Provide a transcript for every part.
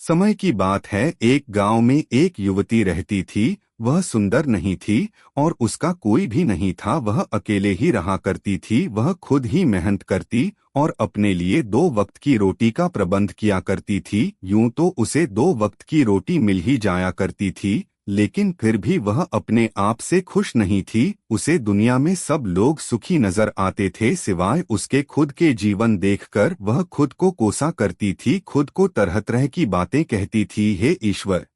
समय की बात है, एक गांव में एक युवती रहती थी। वह सुंदर नहीं थी और उसका कोई भी नहीं था। वह अकेले ही रहा करती थी। वह खुद ही मेहनत करती और अपने लिए 2 वक्त की रोटी का प्रबंध किया करती थी। यूं तो उसे 2 वक्त की रोटी मिल ही जाया करती थी, लेकिन फिर भी वह अपने आप से खुश नहीं थी। उसे दुनिया में सब लोग सुखी नजर आते थे, सिवाय उसके खुद के जीवन देखकर वह खुद को कोसा करती थी। खुद को तरह तरह की बातें कहती थी। हे ईश्वर,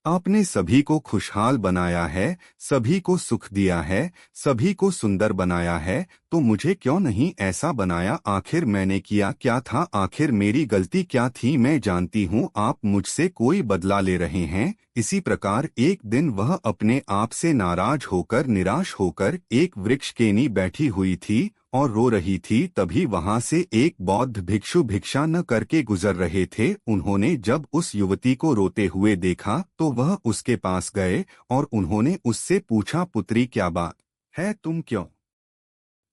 आपने सभी को खुशहाल बनाया है, सभी को सुख दिया है, सभी को सुंदर बनाया है, तो मुझे क्यों नहीं ऐसा बनाया? आखिर मैंने किया क्या था? आखिर मेरी गलती क्या थी? मैं जानती हूँ आप मुझसे कोई बदला ले रहे हैं। इसी प्रकार एक दिन वह अपने आप से नाराज होकर, निराश होकर एक वृक्ष के नीचे बैठी हुई थी और रो रही थी। तभी वहां से एक बौद्ध भिक्षु भिक्षा न करके गुजर रहे थे। उन्होंने जब उस युवती को रोते हुए देखा तो वह उसके पास गए और उन्होंने उससे पूछा, पुत्री क्या बात है, तुम क्यों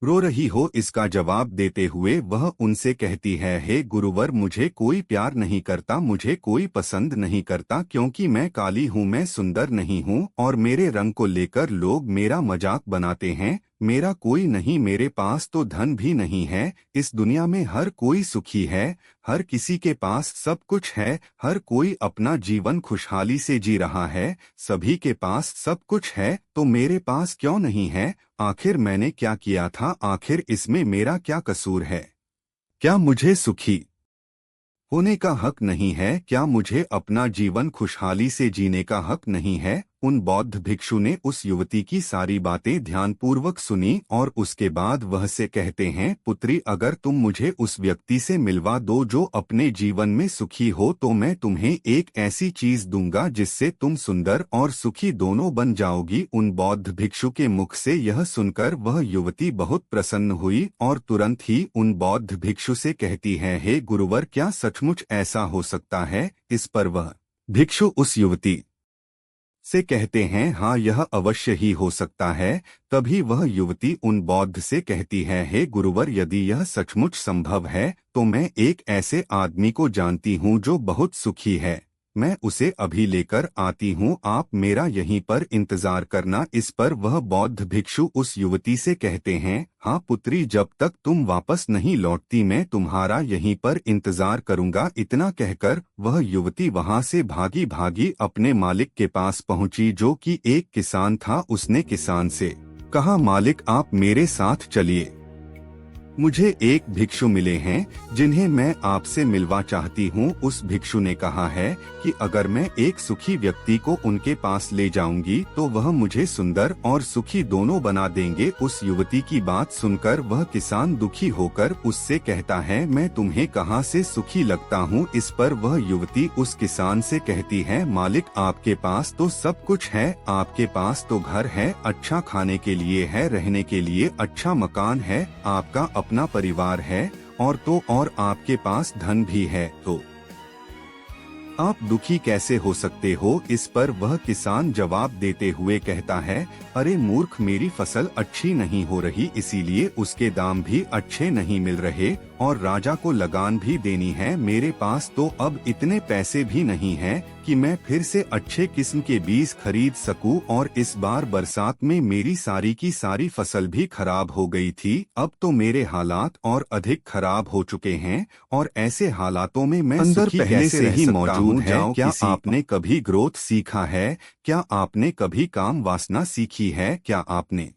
रो रही हो? इसका जवाब देते हुए वह उनसे कहती है, हे गुरुवर, मुझे कोई प्यार नहीं करता, मुझे कोई पसंद नहीं करता, क्योंकि मैं काली हूँ, मैं सुंदर नहीं हूँ और मेरे रंग को लेकर लोग मेरा मजाक बनाते हैं। मेरा कोई नहीं, मेरे पास तो धन भी नहीं है। इस दुनिया में हर कोई सुखी है, हर किसी के पास सब कुछ है, हर कोई अपना जीवन खुशहाली से जी रहा है, सभी के पास सब कुछ है, तो मेरे पास क्यों नहीं है? आखिर मैंने क्या किया था? आखिर इसमें मेरा क्या कसूर है? क्या मुझे सुखी होने का हक नहीं है? क्या मुझे अपना जीवन खुशहाली से जीने का हक नहीं है? उन बौद्ध भिक्षु ने उस युवती की सारी बातें ध्यानपूर्वक सुनी और उसके बाद वह से कहते हैं, पुत्री, अगर तुम मुझे उस व्यक्ति से मिलवा दो जो अपने जीवन में सुखी हो, तो मैं तुम्हें एक ऐसी चीज दूंगा जिससे तुम सुंदर और सुखी दोनों बन जाओगी। उन बौद्ध भिक्षु के मुख से यह सुनकर वह युवती बहुत प्रसन्न हुई और तुरंत ही उन बौद्ध भिक्षु से कहती है, हे गुरुवर, क्या सचमुच ऐसा हो सकता है? इस पर वह भिक्षु उस युवती से कहते हैं, हाँ, यह अवश्य ही हो सकता है। तभी वह युवती उन बौद्ध से कहती है, हे गुरुवर, यदि यह सचमुच संभव है तो मैं एक ऐसे आदमी को जानती हूँ जो बहुत सुखी है। मैं उसे अभी लेकर आती हूँ, आप मेरा यहीं पर इंतजार करना। इस पर वह बौद्ध भिक्षु उस युवती से कहते हैं, हाँ पुत्री, जब तक तुम वापस नहीं लौटती मैं तुम्हारा यहीं पर इंतजार करूंगा। इतना कहकर वह युवती वहां से भागी भागी अपने मालिक के पास पहुंची, जो कि एक किसान था। उसने किसान से कहा, मालिक, आप मेरे साथ चलिए, मुझे एक भिक्षु मिले हैं जिन्हें मैं आपसे मिलवा चाहती हूँ। उस भिक्षु ने कहा है कि अगर मैं एक सुखी व्यक्ति को उनके पास ले जाऊंगी तो वह मुझे सुंदर और सुखी दोनों बना देंगे। उस युवती की बात सुनकर वह किसान दुखी होकर उससे कहता है, मैं तुम्हें कहाँ से सुखी लगता हूँ? इस पर वह युवती उस किसान से कहती है, मालिक, आपके पास तो सब कुछ है, आपके पास तो घर है, अच्छा खाने के लिए है, रहने के लिए अच्छा मकान है, आपका अपना परिवार है और आपके पास धन भी है, तो आप दुखी कैसे हो सकते हो? इस पर वह किसान जवाब देते हुए कहता है, अरे मूर्ख, मेरी फसल अच्छी नहीं हो रही, इसीलिए उसके दाम भी अच्छे नहीं मिल रहे और राजा को लगान भी देनी है। मेरे पास तो अब इतने पैसे भी नहीं हैं कि मैं फिर से अच्छे किस्म के बीज खरीद सकूं और इस बार बरसात में मेरी सारी की सारी फसल भी खराब हो गई थी। अब तो मेरे हालात और अधिक खराब हो चुके हैं और ऐसे हालातों में मैं अंदर पहले से ही मौजूद है। क्या आपने कभी ग्रोथ सीखा है? क्या आपने कभी काम वासना सीखी है? क्या आपने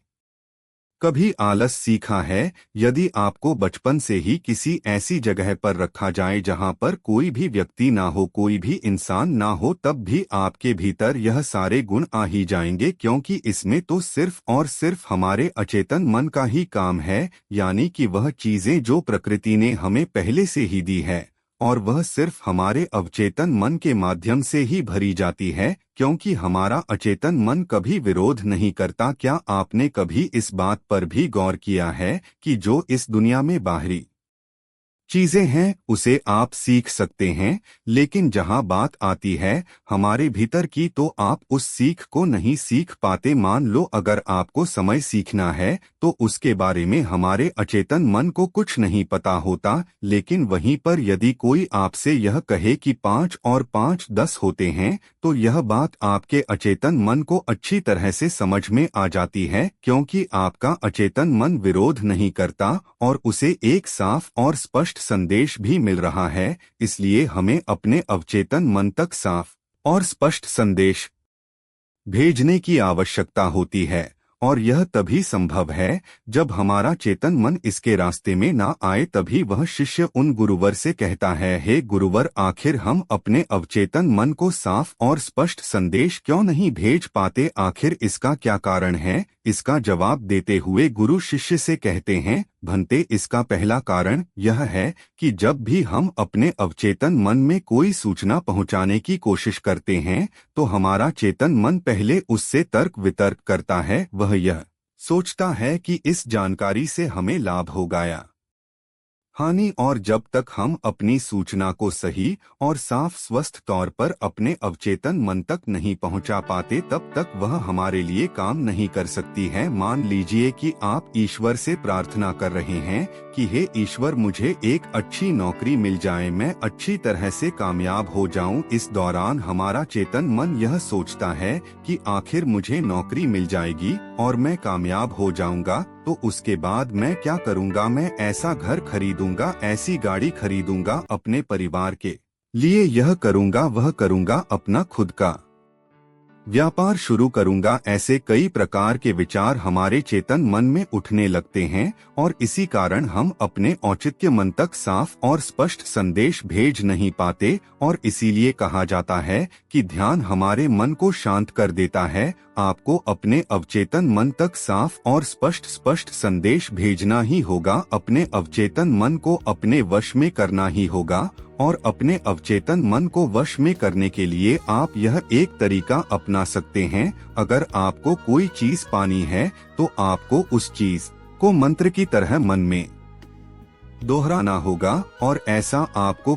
कभी आलस सीखा है? यदि आपको बचपन से ही किसी ऐसी जगह पर रखा जाए जहां पर कोई भी व्यक्ति ना हो, कोई भी इंसान ना हो, तब भी आपके भीतर यह सारे गुण आ ही जाएंगे, क्योंकि इसमें तो सिर्फ और सिर्फ हमारे अचेतन मन का ही काम है, यानी कि वह चीजें जो प्रकृति ने हमें पहले से ही दी है और वह सिर्फ हमारे अवचेतन मन के माध्यम से ही भरी जाती है, क्योंकि हमारा अचेतन मन कभी विरोध नहीं करता। क्या आपने कभी इस बात पर भी गौर किया है कि जो इस दुनिया में बाहरी चीजें हैं उसे आप सीख सकते हैं, लेकिन जहां बात आती है हमारे भीतर की तो आप उस सीख को नहीं सीख पाते। मान लो अगर आपको समय सीखना है तो उसके बारे में हमारे अचेतन मन को कुछ नहीं पता होता, लेकिन वहीं पर यदि कोई आपसे यह कहे कि 5 और 5 10 होते हैं तो यह बात आपके अचेतन मन को अच्छी तरह से समझ में आ जाती है, क्योंकि आपका अचेतन मन विरोध नहीं करता और उसे एक साफ और स्पष्ट संदेश भी मिल रहा है। इसलिए हमें अपने अवचेतन मन तक साफ और स्पष्ट संदेश भेजने की आवश्यकता होती है, और यह तभी संभव है जब हमारा चेतन मन इसके रास्ते में ना आए। तभी वह शिष्य उन गुरुवर से कहता है, हे गुरुवर, आखिर हम अपने अवचेतन मन को साफ और स्पष्ट संदेश क्यों नहीं भेज पाते? आखिर इसका क्या कारण है? इसका जवाब देते हुए गुरु शिष्य से कहते हैं, भंते, इसका पहला कारण यह है कि जब भी हम अपने अवचेतन मन में कोई सूचना पहुंचाने की कोशिश करते हैं तो हमारा चेतन मन पहले उससे तर्क वितर्क करता है। वह यह सोचता है कि इस जानकारी से हमें लाभ होगा या हानि, और जब तक हम अपनी सूचना को सही और साफ स्वस्थ तौर पर अपने अवचेतन मन तक नहीं पहुंचा पाते तब तक वह हमारे लिए काम नहीं कर सकती है। मान लीजिए कि आप ईश्वर से प्रार्थना कर रहे हैं कि हे ईश्वर, मुझे एक अच्छी नौकरी मिल जाए, मैं अच्छी तरह से कामयाब हो जाऊं। इस दौरान हमारा चेतन मन यह सोचता है कि आखिर मुझे नौकरी मिल जाएगी और मैं कामयाब हो जाऊंगा, तो उसके बाद मैं क्या करूंगा? मैं ऐसा घर खरीदूंगा, ऐसी गाड़ी खरीदूंगा, अपने परिवार के लिए यह करूंगा, वह करूंगा, अपना खुद का व्यापार शुरू करूंगा। ऐसे कई प्रकार के विचार हमारे चेतन मन में उठने लगते हैं और इसी कारण हम अपने औचित्य मन तक साफ और स्पष्ट संदेश भेज नहीं पाते। और इसीलिए कहा जाता है कि ध्यान हमारे मन को शांत कर देता है। आपको अपने अवचेतन मन तक साफ और स्पष्ट संदेश भेजना ही होगा, अपने अवचेतन मन को अपने वश में करना ही होगा। और अपने अवचेतन मन को वश में करने के लिए आप यह एक तरीका अपना सकते हैं। अगर आपको कोई चीज पानी है तो आपको उस चीज को मंत्र की तरह मन में दोहराना होगा, और ऐसा आपको